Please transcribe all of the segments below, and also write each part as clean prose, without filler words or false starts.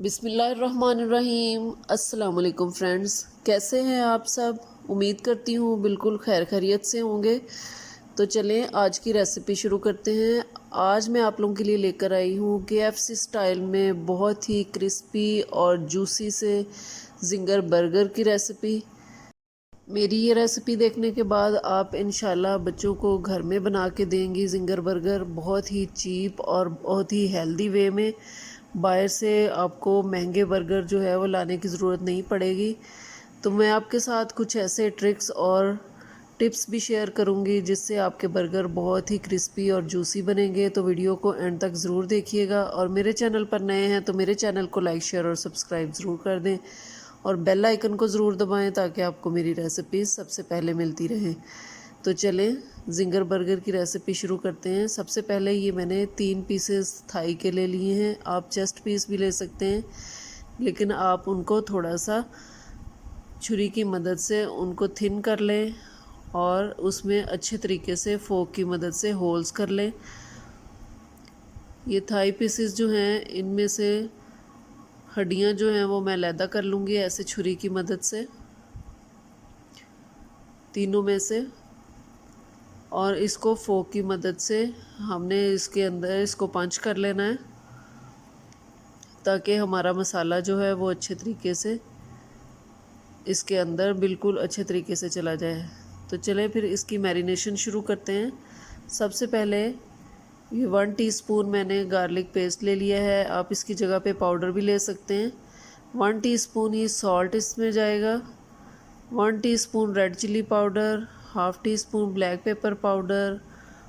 बिस्मिल्लाहिर्रहमानिर्रहीम। अस्सलाम वालेकुम फ्रेंड्स, कैसे हैं आप सब। उम्मीद करती हूँ बिल्कुल खैर खैरियत से होंगे। तो चलें आज की रेसिपी शुरू करते हैं। आज मैं आप लोगों के लिए लेकर आई हूँ KFC स्टाइल में बहुत ही क्रिस्पी और जूसी से जिंगर बर्गर की रेसिपी। मेरी ये रेसिपी देखने के बाद आप इंशाल्लाह बच्चों को घर में बना के देंगी जिंगर बर्गर, बहुत ही चीप और बहुत ही हेल्दी वे में। बाहर से आपको महंगे बर्गर जो है वो लाने की ज़रूरत नहीं पड़ेगी। तो मैं आपके साथ कुछ ऐसे ट्रिक्स और टिप्स भी शेयर करूंगी जिससे आपके बर्गर बहुत ही क्रिस्पी और जूसी बनेंगे। तो वीडियो को एंड तक ज़रूर देखिएगा और मेरे चैनल पर नए हैं तो मेरे चैनल को लाइक शेयर और सब्सक्राइब ज़रूर कर दें और बेल आइकन को ज़रूर दबाएं ताकि आपको मेरी रेसिपीज़ सबसे पहले मिलती रहें। तो चलें जिंगर बर्गर की रेसिपी शुरू करते हैं। सबसे पहले ये मैंने 3 पीसेस थाई के ले लिए हैं। आप चेस्ट पीस भी ले सकते हैं, लेकिन आप उनको थोड़ा सा छुरी की मदद से उनको थिन कर लें और उसमें अच्छे तरीके से फोक की मदद से होल्स कर लें। ये थाई पीसेस जो हैं इनमें से हड्डियां जो हैं वो मैं अलहदा कर लूँगी ऐसे छुरी की मदद से, तीनों में से। और इसको फोक की मदद से हमने इसके अंदर इसको पंच कर लेना है ताकि हमारा मसाला जो है वो अच्छे तरीके से इसके अंदर बिल्कुल अच्छे तरीके से चला जाए। तो चलें फिर इसकी मैरिनेशन शुरू करते हैं। सबसे पहले ये 1 टीस्पून मैंने गार्लिक पेस्ट ले लिया है। आप इसकी जगह पे पाउडर भी ले सकते हैं। 1 टीस्पून ही सॉल्ट इसमें जाएगा, 1 teaspoon red chilli powder, half teaspoon black pepper powder,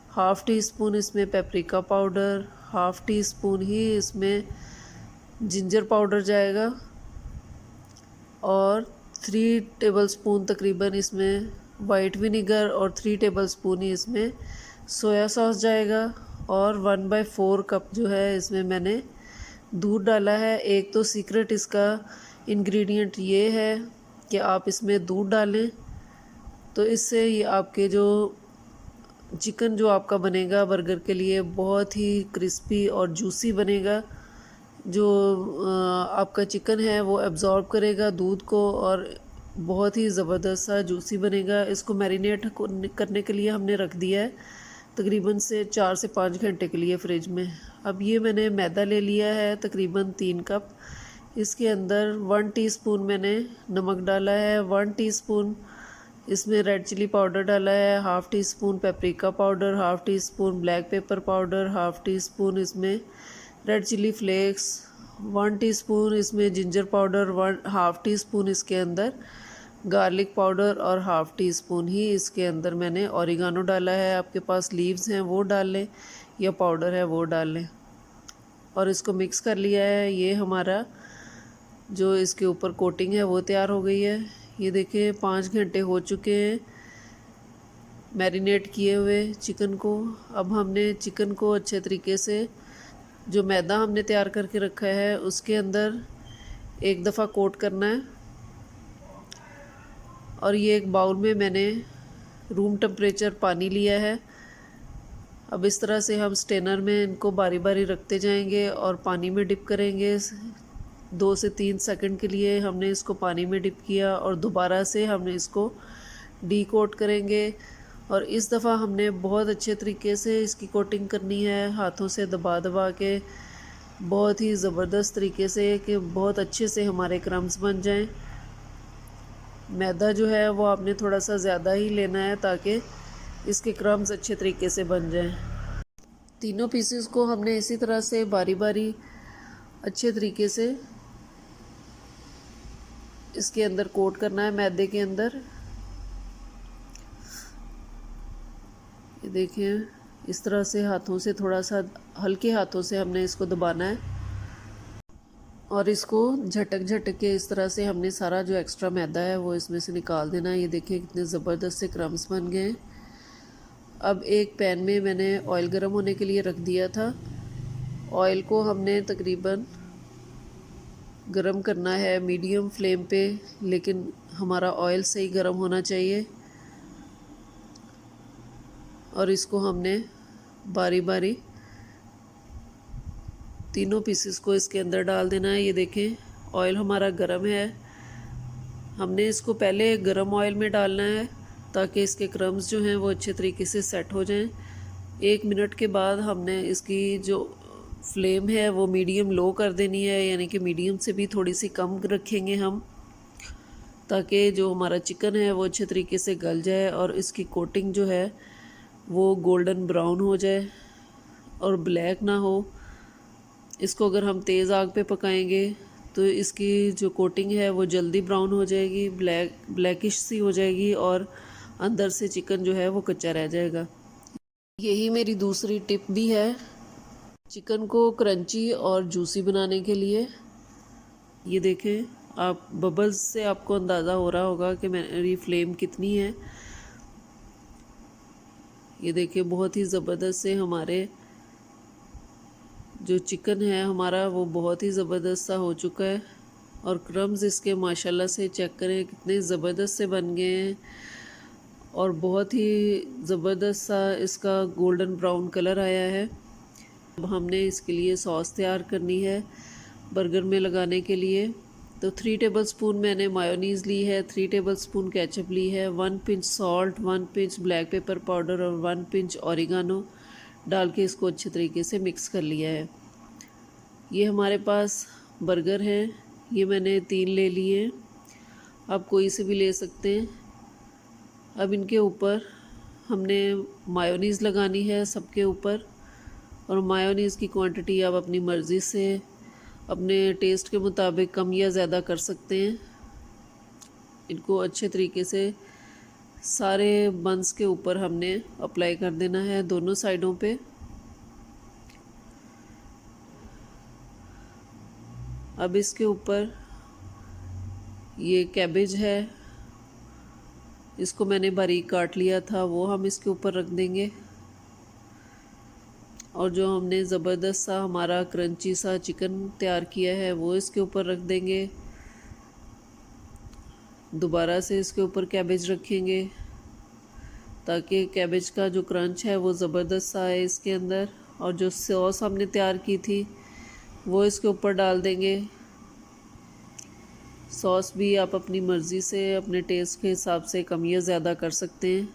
half teaspoon इसमें paprika powder, half teaspoon ही इसमें जिंजर पाउडर जाएगा और 3 टेबलस्पून तकरीबन इसमें वाइट विनीगर और 3 टेबलस्पून ही इसमें सोया सॉस जाएगा और 1/4 कप जो है इसमें मैंने दूध डाला है। एक तो सीक्रेट इसका इंग्रेडिएंट ये है कि आप इसमें दूध डालें, तो इससे ये आपके जो चिकन जो आपका बनेगा बर्गर के लिए बहुत ही क्रिस्पी और जूसी बनेगा। जो आपका चिकन है वो एब्ज़ॉर्ब करेगा दूध को और बहुत ही ज़बरदस्त सा जूसी बनेगा। इसको मैरिनेट करने के लिए हमने रख दिया है तकरीबन से 4 से 5 घंटे के लिए फ्रिज में। अब ये मैंने मैदा ले लिया है तकरीबन 3 कप। इसके अंदर 1 टीस्पून मैंने नमक डाला है, 1 टीस्पून इसमें रेड चिली पाउडर डाला है, half tea spoon paprika powder, half teaspoon black pepper powder, half teaspoon इसमें रेड चिली फ्लेक्स, 1 टीस्पून इसमें ginger powder, 1 half tea spoon इसके अंदर गार्लिक पाउडर और हाफ़ टी स्पून ही इसके अंदर मैंने ऑरिगानो डाला है। आपके पास लीव्स हैं वो डाल लें या पाउडर है वो डाल लें और इसको मिक्स कर लिया है। ये हमारा जो इसके ऊपर कोटिंग है वो तैयार हो गई है। ये देखिए 5 घंटे हो चुके हैं मैरिनेट किए हुए चिकन को। अब हमने चिकन को अच्छे तरीके से जो मैदा हमने तैयार करके रखा है उसके अंदर एक दफ़ा कोट करना है और ये एक बाउल में मैंने रूम टेम्परेचर पानी लिया है। अब इस तरह से हम स्टेनर में इनको बारी बारी रखते जाएंगे और पानी में डिप करेंगे। 2 से 3 सेकंड के लिए हमने इसको पानी में डिप किया और दोबारा से हमने इसको डी कोट करेंगे और इस दफ़ा हमने बहुत अच्छे तरीके से इसकी कोटिंग करनी है, हाथों से दबा दबा के बहुत ही ज़बरदस्त तरीके से कि बहुत अच्छे से हमारे क्रम्स बन जाएं। मैदा जो है वो आपने थोड़ा सा ज़्यादा ही लेना है ताकि इसके क्रम्स अच्छे तरीके से बन जाएं। तीनों पीसेस को हमने इसी तरह से बारी बारी अच्छे तरीके से इसके अंदर कोट करना है मैदे के अंदर। ये देखें इस तरह से हाथों से थोड़ा सा हल्के हाथों से हमने इसको दबाना है और इसको झटक झटक के इस तरह से हमने सारा जो एक्स्ट्रा मैदा है वो इसमें से निकाल देना है। ये देखिए कितने ज़बरदस्त से क्रम्स बन गए। अब एक पैन में मैंने ऑयल गर्म होने के लिए रख दिया था। ऑयल को हमने तकरीबन गरम करना है मीडियम फ्लेम पे, लेकिन हमारा ऑयल सही गरम होना चाहिए और इसको हमने बारी बारी तीनों पीसेस को इसके अंदर डाल देना है। ये देखें ऑयल हमारा गरम है, हमने इसको पहले गरम ऑयल में डालना है ताकि इसके क्रम्स जो हैं वो अच्छे तरीके से सेट हो जाएं। 1 मिनट के बाद हमने इसकी जो फ्लेम है वो मीडियम लो कर देनी है, यानी कि मीडियम से भी थोड़ी सी कम रखेंगे हम, ताकि जो हमारा चिकन है वो अच्छे तरीके से गल जाए और इसकी कोटिंग जो है वो गोल्डन ब्राउन हो जाए और ब्लैक ना हो। इसको अगर हम तेज़ आग पे पकाएंगे तो इसकी जो कोटिंग है वो जल्दी ब्राउन हो जाएगी, ब्लैकिश सी हो जाएगी और अंदर से चिकन जो है वो कच्चा रह जाएगा। यही मेरी दूसरी टिप भी है चिकन को क्रंची और जूसी बनाने के लिए। ये देखें आप, बबल्स से आपको अंदाज़ा हो रहा होगा कि मेरी फ्लेम कितनी है। ये देखिए बहुत ही ज़बरदस्त से हमारे जो चिकन है हमारा वो बहुत ही ज़बरदस्त सा हो चुका है और क्रम्स इसके माशाल्लाह से चेक करें कितने ज़बरदस्त से बन गए हैं और बहुत ही ज़बरदस्त सा इसका गोल्डन ब्राउन कलर आया है। अब हमने इसके लिए सॉस तैयार करनी है बर्गर में लगाने के लिए। तो 3 टेबलस्पून मैंने मायोनीज़ ली है, 3 टेबलस्पून केचप ली है, 1 pinch salt, 1 pinch black pepper powder और 1 पिंच ऑरिगानो डाल के इसको अच्छे तरीके से मिक्स कर लिया है। ये हमारे पास बर्गर हैं, ये मैंने 3 ले लिए, आप कोई से भी ले सकते हैं। अब इनके ऊपर हमने मायोनीज़ लगानी है सबके ऊपर, और मायोनीज़ की क्वांटिटी आप अपनी मर्ज़ी से अपने टेस्ट के मुताबिक कम या ज़्यादा कर सकते हैं। इनको अच्छे तरीके से सारे बंस के ऊपर हमने अप्लाई कर देना है दोनों साइडों पे। अब इसके ऊपर ये कैबेज है, इसको मैंने बारीक काट लिया था, वो हम इसके ऊपर रख देंगे। और जो हमने ज़बरदस्त सा हमारा क्रंची सा चिकन तैयार किया है वो इसके ऊपर रख देंगे। दोबारा से इसके ऊपर कैबेज रखेंगे ताकि कैबेज का जो क्रंच है वो ज़बरदस्त सा आए इसके अंदर। और जो सॉस हमने तैयार की थी वो इसके ऊपर डाल देंगे। सॉस भी आप अपनी मर्ज़ी से अपने टेस्ट के हिसाब से कम या ज़्यादा कर सकते हैं।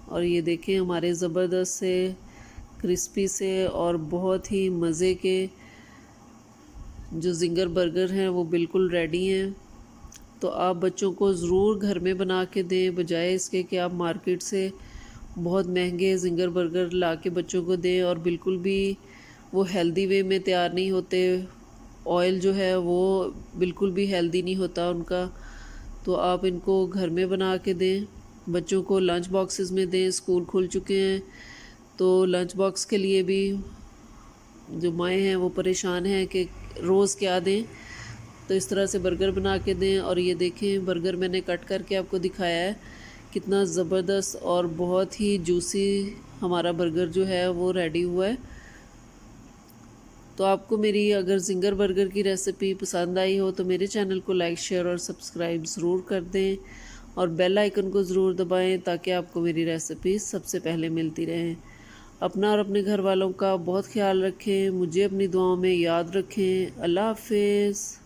और ये देखें हमारे ज़बरदस्त से क्रिस्पी से और बहुत ही मज़े के जो ज़िंगर बर्गर हैं वो बिल्कुल रेडी हैं। तो आप बच्चों को ज़रूर घर में बना के दें, बजाय इसके कि आप मार्केट से बहुत महंगे ज़िंगर बर्गर ला के बच्चों को दें और बिल्कुल भी वो हेल्दी वे में तैयार नहीं होते। ऑयल जो है वो बिल्कुल भी हेल्दी नहीं होता उनका। तो आप इनको घर में बना के दें, बच्चों को लंच बॉक्सेस में दें। स्कूल खुल चुके हैं तो लंच बॉक्स के लिए भी जो माएँ हैं वो परेशान हैं कि रोज़ क्या दें, तो इस तरह से बर्गर बना के दें। और ये देखें बर्गर मैंने कट करके आपको दिखाया है, कितना ज़बरदस्त और बहुत ही जूसी हमारा बर्गर जो है वो रेडी हुआ है। तो आपको मेरी अगर ज़िंगर बर्गर की रेसिपी पसंद आई हो तो मेरे चैनल को लाइक, शेयर और सब्सक्राइब ज़रूर कर दें और बेल आइकन को ज़रूर दबाएं ताकि आपको मेरी रेसिपी सबसे पहले मिलती रहें। अपना और अपने घर वालों का बहुत ख्याल रखें, मुझे अपनी दुआओं में याद रखें। अल्लाह हाफ़िज़।